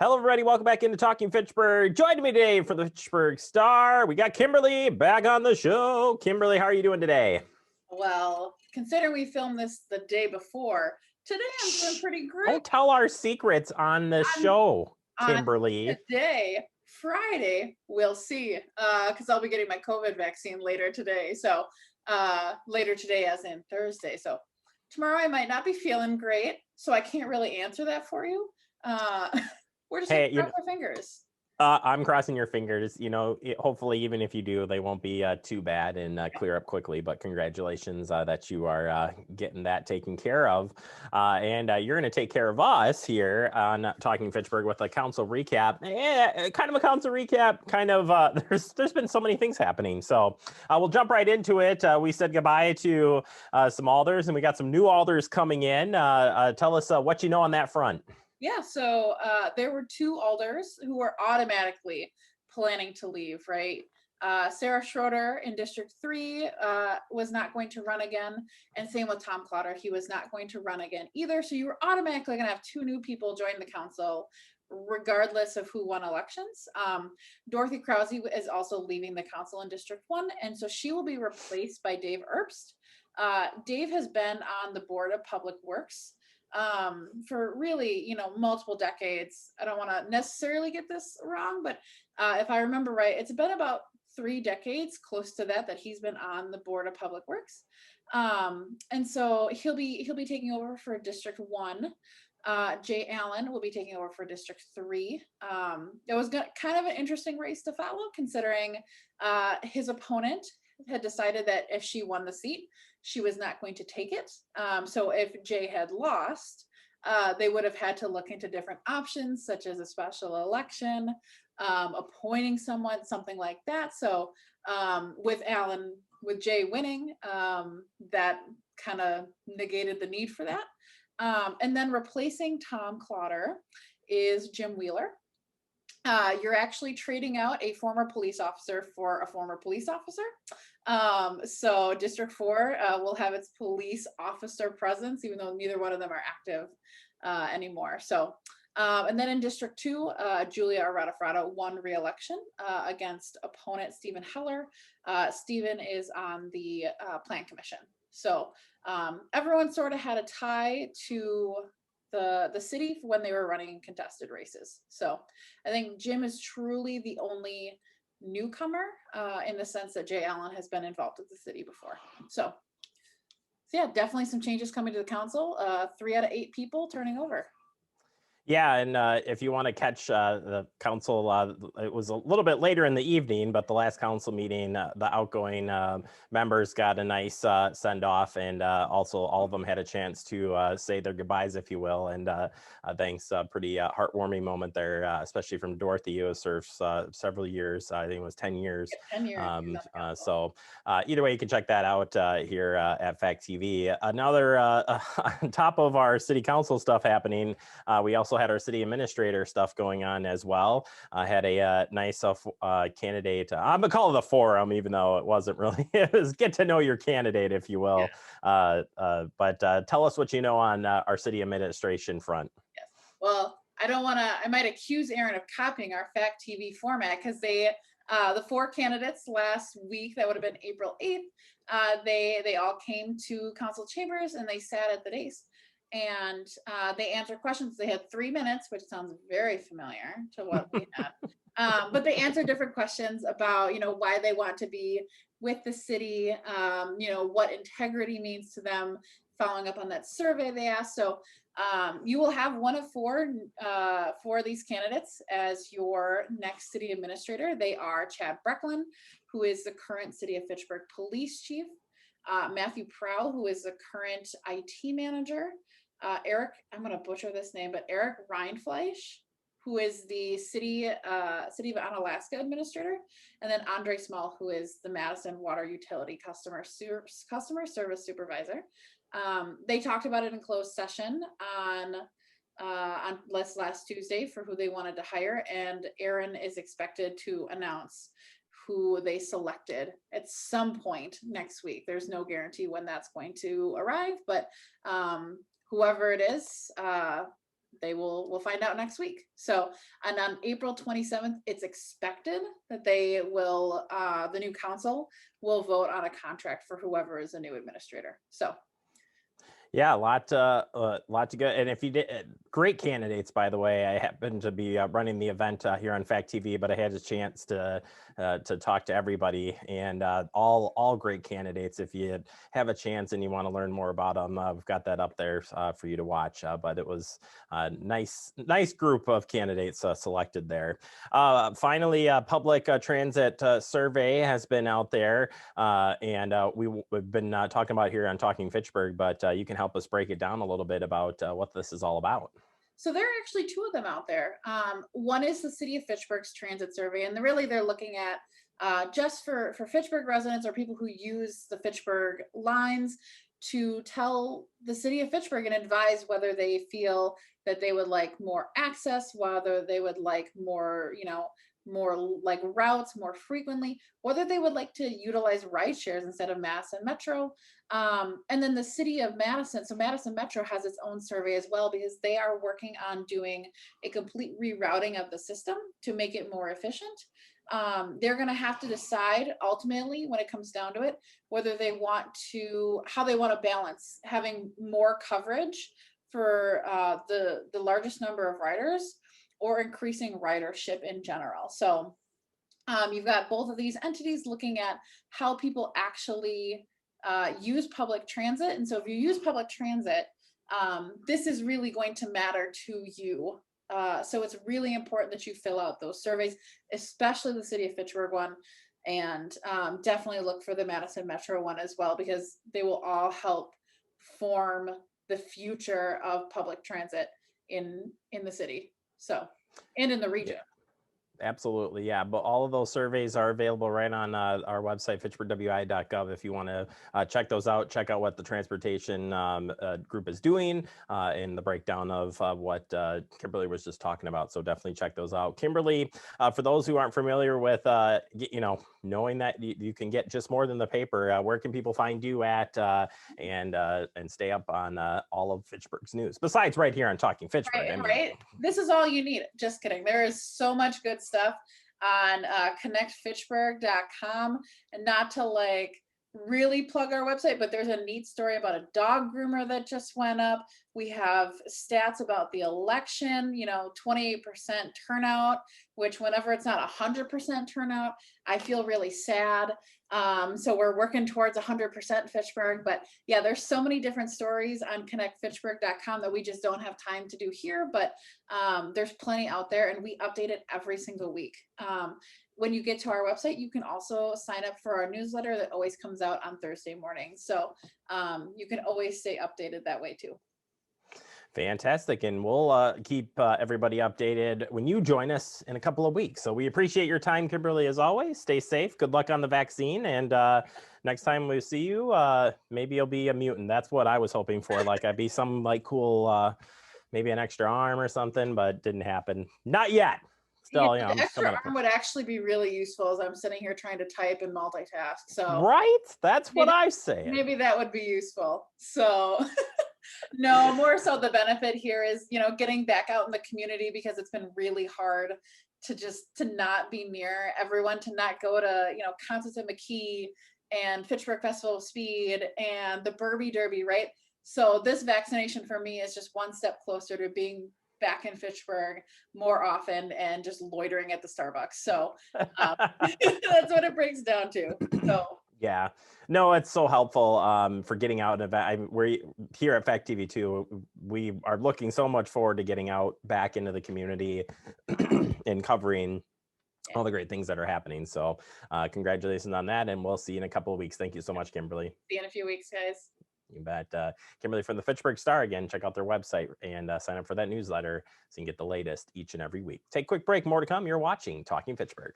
Hello, everybody. Welcome back into Talking Fitchburg. Joining me today for the Fitchburg Star, we got Kimberly back on the show. Kimberly, how are you doing today? Well, considering we filmed this the day before, today I'm doing pretty great. Don't tell our secrets on the show, On Kimberly. today, Friday, we'll see. Because I'll be getting my COVID vaccine later today. So later today, as in Thursday. So tomorrow I might not be feeling great, so I can't really answer that for you. We're just gonna cross our fingers. I'm crossing your fingers. Hopefully, even if you do, they won't be too bad and clear up quickly. But congratulations that you are getting that taken care of. And you're going to take care of us here on Talking Fitchburg with a council recap. Kind of a council recap. Kind of, there's been so many things happening. So we'll jump right into it. We said goodbye to some alders, and we got some new alders coming in. Tell us what you know on that front. Yeah, so there were two alders who were automatically planning to leave, right? Sarah Schroeder in District 3 was not going to run again, and same with Tom Clotter. He was not going to run again either. So you were automatically going to have two new people join the council, regardless of who won elections. Dorothy Krause is also leaving the council in District 1, and so she will be replaced by Dave Erbst. Dave has been on the Board of Public Works for really, multiple decades. I don't want to necessarily get this wrong, but if I remember right, it's been about 3 decades, close to that he's been on the Board of Public Works. And so he'll be taking over for District 1. Jay Allen will be taking over for District 3. It was kind of an interesting race to follow, considering his opponent had decided that if she won the seat, she was not going to take it. So if Jay had lost, they would have had to look into different options, such as a special election, appointing someone, something like that. So with Jay winning, that kind of negated the need for that. And then replacing Tom Clotter is Jim Wheeler. You're actually trading out a former police officer for a former police officer. So District 4 will have its police officer presence, even though neither one of them are active anymore. So, and then in District 2, Julia Arata won re-election against opponent Stephen Heller. Stephen is on the Plan Commission. So everyone sort of had a tie to the city when they were running contested races. So I think Jim is truly the only newcomer in the sense that Jay Allen has been involved with the city before. So yeah, definitely some changes coming to the council. 3 out of 8 people turning over. Yeah, and if you want to catch the council, it was a little bit later in the evening, but the last council meeting, the outgoing members got a nice send off, and also all of them had a chance to say their goodbyes, if you will. And thanks, pretty heartwarming moment there, especially from Dorothy, who has served several years. I think it was 10 years. Yeah, 10 years. So either way, you can check that out here at Fact TV. Another on top of our city council stuff happening, we also had our city administrator stuff going on as well. I had a nice candidate. I'm gonna call it a forum, even though it wasn't really. It was get to know your candidate, if you will. Yeah. But tell us what you know on our city administration front. Yes. Well, I might accuse Aaron of copying our Fact TV format, because the 4 candidates last week, that would have been April 8th, they all came to council chambers and they sat at the dais. And they answered questions. They had 3 minutes, which sounds very familiar to what we had. But they answered different questions about, why they want to be with the city, what integrity means to them, following up on that survey they asked. So you will have one of 4 of these candidates as your next city administrator. They are Chad Brecklin, who is the current City of Fitchburg police chief, Matthew Prowl, who is the current IT manager, Eric, I'm going to butcher this name, but Eric Reinfleisch, who is the City of Onalaska administrator, and then Andre Small, who is the Madison Water Utility customer service supervisor. They talked about it in closed session on last Tuesday for who they wanted to hire, and Aaron is expected to announce who they selected at some point next week. There's no guarantee when that's going to arrive, but whoever it is, we'll find out next week. So, and on April 27th, it's expected that they will, the new council will vote on a contract for whoever is the new administrator. So Yeah, lot to go. And if you did, great candidates, by the way. I happened to be running the event here on Fact TV, but I had a chance to talk to everybody, and all great candidates. If you have a chance and you want to learn more about them, we've got that up there for you to watch. But it was a nice group of candidates selected there. Finally, public transit survey has been out there, and we've been talking about here on Talking Fitchburg, but you can help us break it down a little bit about what this is all about. So there are actually two of them out there. One is the City of Fitchburg's transit survey, and they're looking at just for Fitchburg residents or people who use the Fitchburg lines to tell the City of Fitchburg and advise whether they feel that they would like more access, whether they would like more, more like routes more frequently, whether they would like to utilize ride shares instead of Mass and Metro. And then the city of Madison. So Madison Metro has its own survey as well because they are working on doing a complete rerouting of the system to make it more efficient. They're going to have to decide ultimately when it comes down to it, whether they want to, how they want to balance having more coverage for the largest number of riders or increasing ridership in general. So you've got both of these entities looking at how people actually use public transit. And so if you use public transit, this is really going to matter to you. So it's really important that you fill out those surveys, especially the City of Fitchburg one, and definitely look for the Madison Metro one as well, because they will all help form the future of public transit in the city. So, and in the region. Yeah. Absolutely. Yeah. But all of those surveys are available right on our website, fitchburgwi.gov. If you want to check those out, check out what the transportation group is doing and the breakdown of what Kimberly was just talking about. So definitely check those out. Kimberly, for those who aren't familiar with, knowing that you can get just more than the paper, where can people find you at and stay up on all of Fitchburg's news besides right here on Talking Fitchburg? Right, right. This is all you need. Just kidding. There is so much good stuff on connectfitchburg.com, and not to like really plug our website, but there's a neat story about a dog groomer that just went up. We have stats about the election, 28% turnout, which whenever it's not 100% turnout, I feel really sad. So we're working towards 100% Fitchburg, but yeah, there's so many different stories on connectfitchburg.com that we just don't have time to do here, but there's plenty out there, and we update it every single week. When you get to our website, you can also sign up for our newsletter that always comes out on Thursday morning. So you can always stay updated that way too. Fantastic. And we'll keep everybody updated when you join us in a couple of weeks. So we appreciate your time, Kimberly, as always. Stay safe. Good luck on the vaccine. And next time we see you, maybe you'll be a mutant. That's what I was hoping for. Like I'd be some like cool, maybe an extra arm or something, but didn't happen. Not yet. Still, the extra arm would actually be really useful as I'm sitting here trying to type and multitask. So right, that's what I say. Maybe that would be useful. So no, more so the benefit here is, getting back out in the community, because it's been really hard to not be near everyone, to not go to, concerts at McKee and Fitchburg Festival of Speed and the Burby Derby, right? So this vaccination for me is just one step closer to being back in Fitchburg more often and just loitering at the Starbucks. So that's what it breaks down to. So yeah, no, it's so helpful for getting out and about. We're here at Fact TV too. We are looking so much forward to getting out back into the community and covering all the great things that are happening. So congratulations on that. And we'll see you in a couple of weeks. Thank you so much, Kimberly. See you in a few weeks, guys. You bet. Kimberly from the Fitchburg Star. Again, check out their website and sign up for that newsletter so you can get the latest each and every week. Take a quick break. More to come. You're watching Talking Fitchburg.